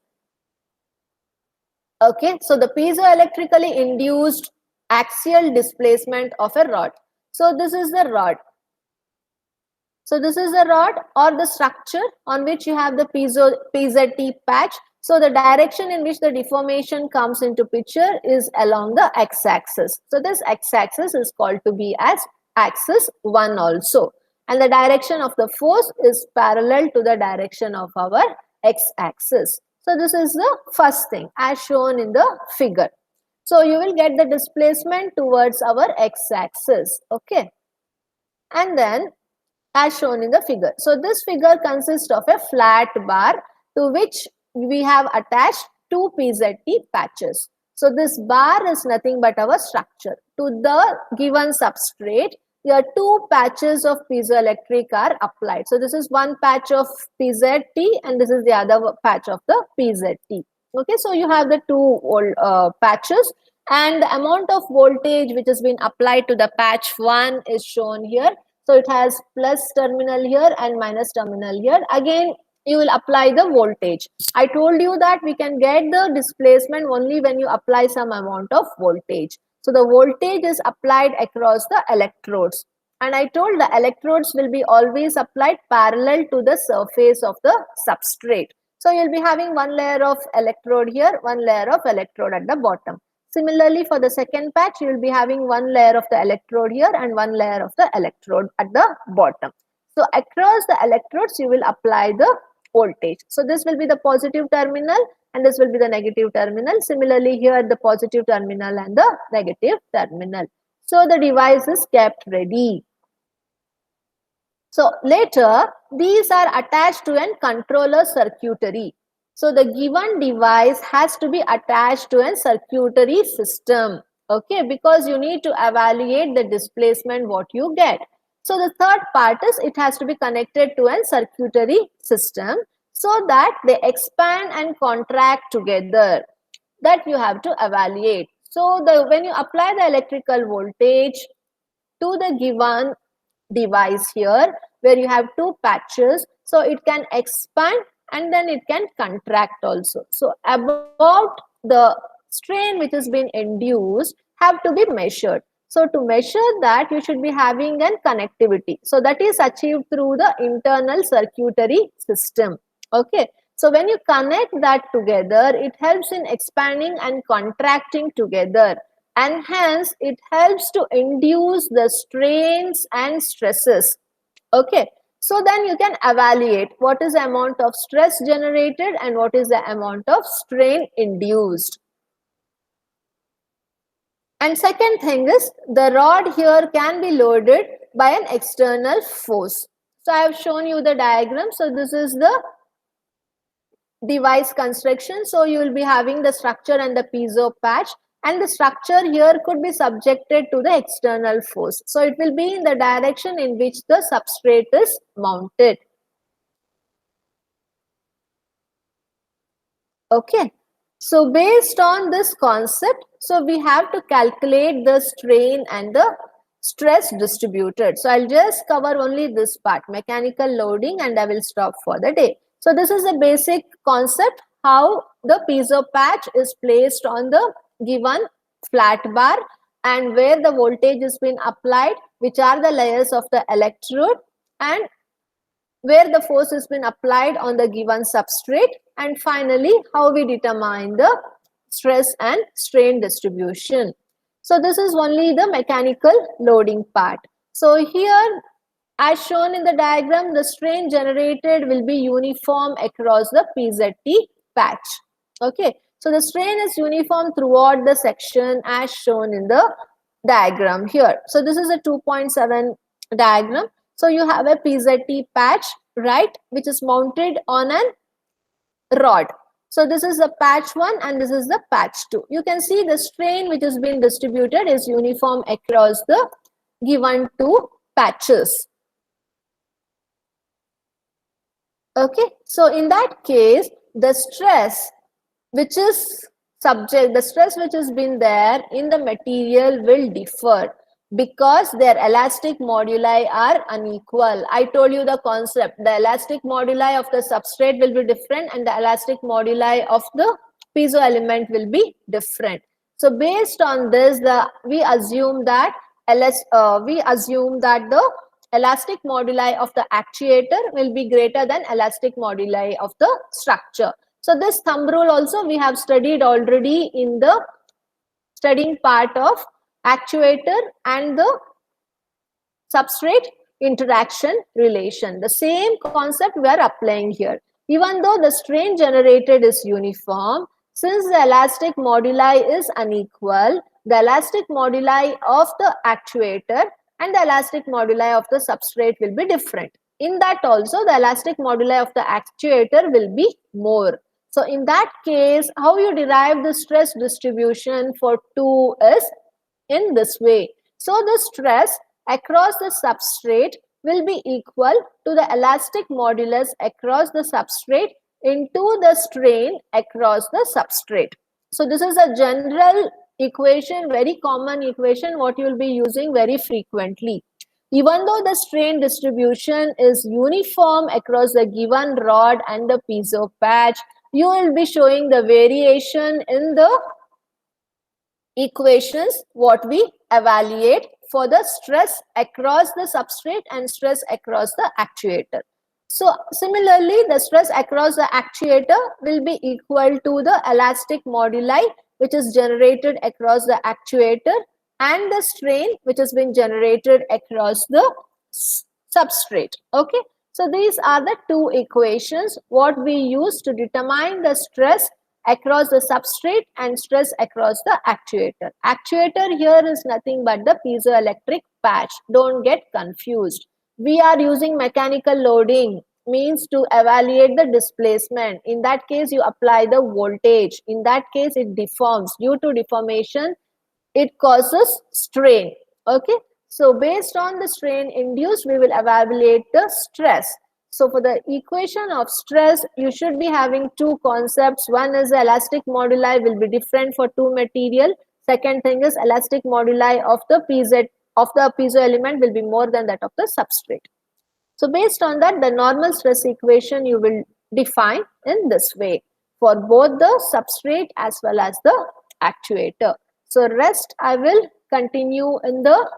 Speaker 1: okay, so the piezoelectrically induced axial displacement of a rod. So this is the rod. So this is the rod or the structure on which you have the PZT patch. So the direction in which the deformation comes into picture is along the x-axis. So this x-axis is called to be as axis 1 also, and the direction of the force is parallel to the direction of our x-axis. So this is the first thing as shown in the figure. So you will get the displacement towards our x-axis. Okay, and then as shown in the figure. So this figure consists of a flat bar to which we have attached 2 PZT patches. So this bar is nothing but our structure. To the given substrate, here 2 patches of piezoelectric are applied. So this is one patch of PZT and this is the other patch of the PZT. Okay, so you have the 2 patches, and the amount of voltage which has been applied to the patch 1 is shown here. So it has plus terminal here and minus terminal here. Again, you will apply the voltage. I told you that we can get the displacement only when you apply some amount of voltage. So the voltage is applied across the electrodes. And I told the electrodes will be always applied parallel to the surface of the substrate. So you'll be having one layer of electrode here, one layer of electrode at the bottom. Similarly, for the second patch, you will be having one layer of the electrode here and one layer of the electrode at the bottom. So across the electrodes, you will apply the voltage. So this will be the positive terminal and this will be the negative terminal. Similarly, here the positive terminal and the negative terminal. So the device is kept ready. So later, these are attached to a controller circuitry. So the given device has to be attached to a circuitry system, okay, because you need to evaluate the displacement what you get. So the third part is it has to be connected to a circuitry system so that they expand and contract together. That you have to evaluate. So when you apply the electrical voltage to the given device here, where you have two patches, so it can expand and then it can contract also. So about the strain which has been induced have to be measured. So to measure that, you should be having an connectivity. So that is achieved through the internal circuitry system. Okay. So when you connect that together, it helps in expanding and contracting together, and hence it helps to induce the strains and stresses. Okay. So then you can evaluate what is the amount of stress generated and what is the amount of strain induced. And second thing is, the rod here can be loaded by an external force. So I have shown you the diagram. So this is the device construction. So you will be having the structure and the piezo patch, and the structure here could be subjected to the external force. So it will be in the direction in which the substrate is mounted. Okay. So based on this concept, so we have to calculate the strain and the stress distributed. So I'll just cover only this part, mechanical loading, and I will stop for the day. So this is the basic concept, how the piezo patch is placed on the given flat bar and where the voltage has been applied, which are the layers of the electrode, and where the force has been applied on the given substrate, and finally how we determine the stress and strain distribution. So this is only the mechanical loading part. So here, as shown in the diagram, the strain generated will be uniform across the PZT patch. Okay, so the strain is uniform throughout the section as shown in the diagram here. So this is a 2.7 diagram. So you have a PZT patch, right, which is mounted on a rod. So this is the patch 1 and this is the patch 2. You can see the strain which has been distributed is uniform across the given two patches. Okay, so in that case, the stress which is the stress which has been there in the material will differ because their elastic moduli are unequal. I told you the concept. The elastic moduli of the substrate will be different and the elastic moduli of the piezo element will be different. So based on this, we assume that the elastic moduli of the actuator will be greater than elastic moduli of the structure. So this thumb rule also we have studied already in the studying part of actuator and the substrate interaction relation. The same concept we are applying here. Even though the strain generated is uniform, since the elastic moduli is unequal, the elastic moduli of the actuator and the elastic moduli of the substrate will be different. In that also, the elastic moduli of the actuator will be more. So in that case, how you derive the stress distribution for 2 is in this way. So the stress across the substrate will be equal to the elastic modulus across the substrate into the strain across the substrate. So this is a general equation, very common equation, what you will be using very frequently. Even though the strain distribution is uniform across the given rod and the piezo patch, you will be showing the variation in the equations what we evaluate for the stress across the substrate and stress across the actuator. So similarly, the stress across the actuator will be equal to the elastic moduli which is generated across the actuator and the strain which has been generated across the substrate. Okay, so these are the two equations what we use to determine the stress across the substrate and stress across the actuator. Actuator here is nothing but the piezoelectric patch. Don't get confused. We are using mechanical loading, means to evaluate the displacement. In that case, you apply the voltage. In that case, it deforms. Due to deformation, it causes strain. Okay. So based on the strain induced, we will evaluate the stress. So for the equation of stress, you should be having two concepts. One is the elastic moduli will be different for two material. Second thing is elastic moduli of the piezo element will be more than that of the substrate. So based on that, the normal stress equation you will define in this way for both the substrate as well as the actuator. So rest I will continue in the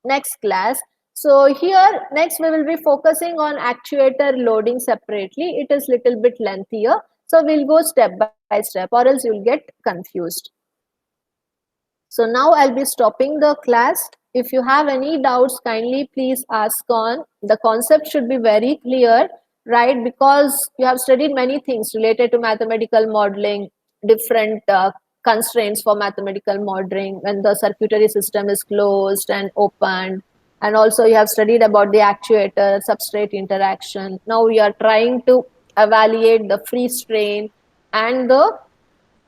Speaker 1: next class. So here next we will be focusing on actuator loading separately. It is little bit lengthier. So we'll go step by step or else you'll get confused. So now I'll be stopping the class. If you have any doubts, kindly please ask on. The concept should be very clear, right? Because you have studied many things related to mathematical modeling, different constraints for mathematical modeling when the circuitry system is closed and opened. And also you have studied about the actuator, substrate interaction. Now we are trying to evaluate the free strain and the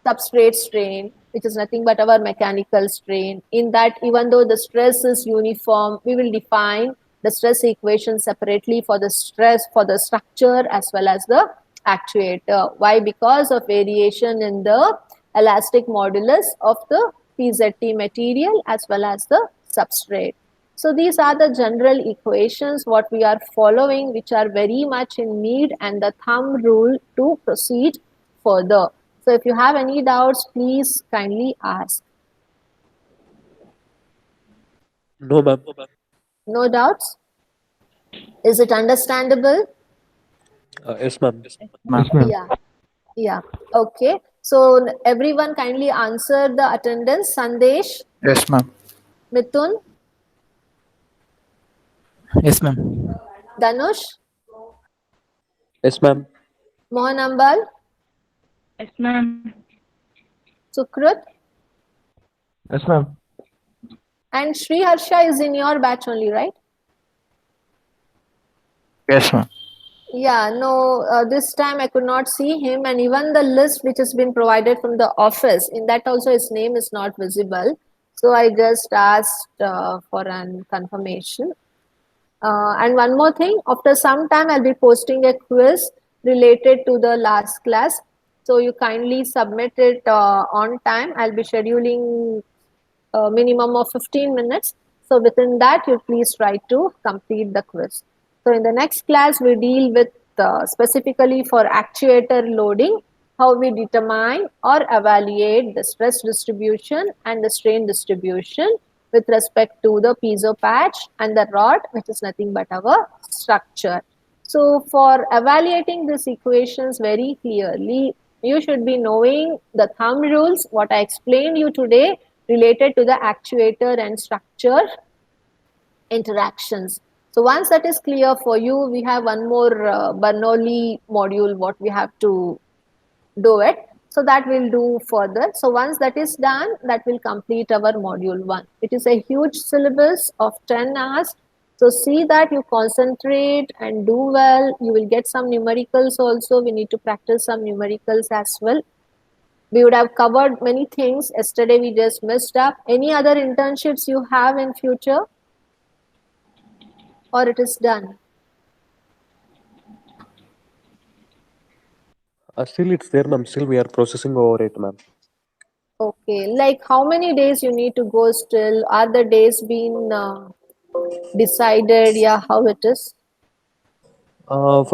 Speaker 1: substrate strain, which is nothing but our mechanical strain. In that, even though the stress is uniform, we will define the stress equation separately for the stress, for the structure as well as the actuator. Why? Because of variation in the elastic modulus of the PZT material as well as the substrate. So these are the general equations what we are following, which are very much in need, and the thumb rule to proceed further. So if you have any doubts, please kindly ask.
Speaker 3: No, ma'am.
Speaker 1: No doubts? Is it understandable?
Speaker 3: Yes, ma'am.
Speaker 1: Yeah. Yeah. Okay. So everyone kindly answer the attendance. Sandesh,
Speaker 2: Yes, ma'am.
Speaker 1: Mithun,
Speaker 2: Yes, ma'am.
Speaker 1: Danush,
Speaker 3: Yes, ma'am.
Speaker 1: Mohan Ambal,
Speaker 4: Yes, ma'am.
Speaker 1: Sukrut,
Speaker 2: Yes, ma'am.
Speaker 1: and Sri Harsha is in your batch only, right?
Speaker 2: Yes, ma'am.
Speaker 1: Yeah, no, this time I could not see him, and even the list which has been provided from the office, in that also his name is not visible. So I just asked for an confirmation. And one more thing, after some time I'll be posting a quiz related to the last class. So you kindly submit it on time. I'll be scheduling a minimum of 15 minutes. So within that, you please try to complete the quiz. So in the next class, we deal with specifically for actuator loading, how we determine or evaluate the stress distribution and the strain distribution with respect to the piezo patch and the rod, which is nothing but our structure. So for evaluating these equations very clearly, you should be knowing the thumb rules, what I explained you today related to the actuator and structure interactions. So once that is clear for you, we have one more Bernoulli module what we have to do it. So that we'll do further. So once that is done, that will complete our module 1. It is a huge syllabus of 10 hours. So see that you concentrate and do well. You will get some numericals also. We need to practice some numericals as well. We would have covered many things. Yesterday we just missed up. Any other internships you have in future? Or it is done?
Speaker 3: Still, it's there, ma'am. Still, we are processing over it, ma'am.
Speaker 1: Okay, like how many days you need to go still? Are the days been decided? Yeah, how it is?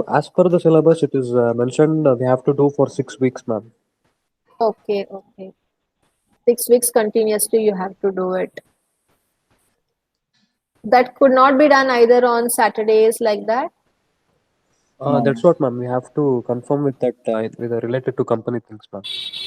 Speaker 3: As per the syllabus, it is mentioned we have to do for 6 weeks, ma'am.
Speaker 1: Okay, okay. 6 weeks continuously you have to do it. That could not be done either on Saturdays like that.
Speaker 3: That's what, ma'am. We have to confirm with that with related to company things, ma'am.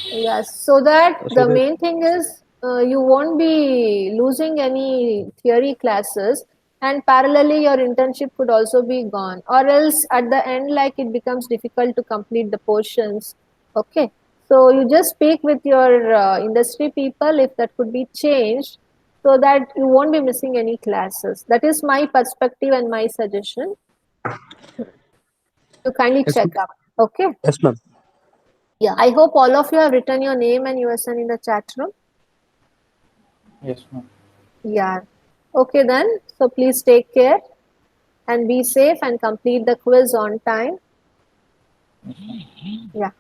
Speaker 1: Yes, so that
Speaker 3: So
Speaker 1: the
Speaker 3: that
Speaker 1: main thing is you won't be losing any theory classes, and parallelly your internship could also be gone, or else at the end like it becomes difficult to complete the portions. Okay, so you just speak with your industry people if that could be changed so that you won't be missing any classes. That is my perspective and my suggestion. You kindly
Speaker 3: yes,
Speaker 1: check up. Okay.
Speaker 3: yes, ma'am.
Speaker 1: Yeah, I hope all of you have written your name and USN in the chat room.
Speaker 2: Yes, ma'am.
Speaker 1: Yeah. Okay then. So please take care and be safe and complete the quiz on time. Yeah.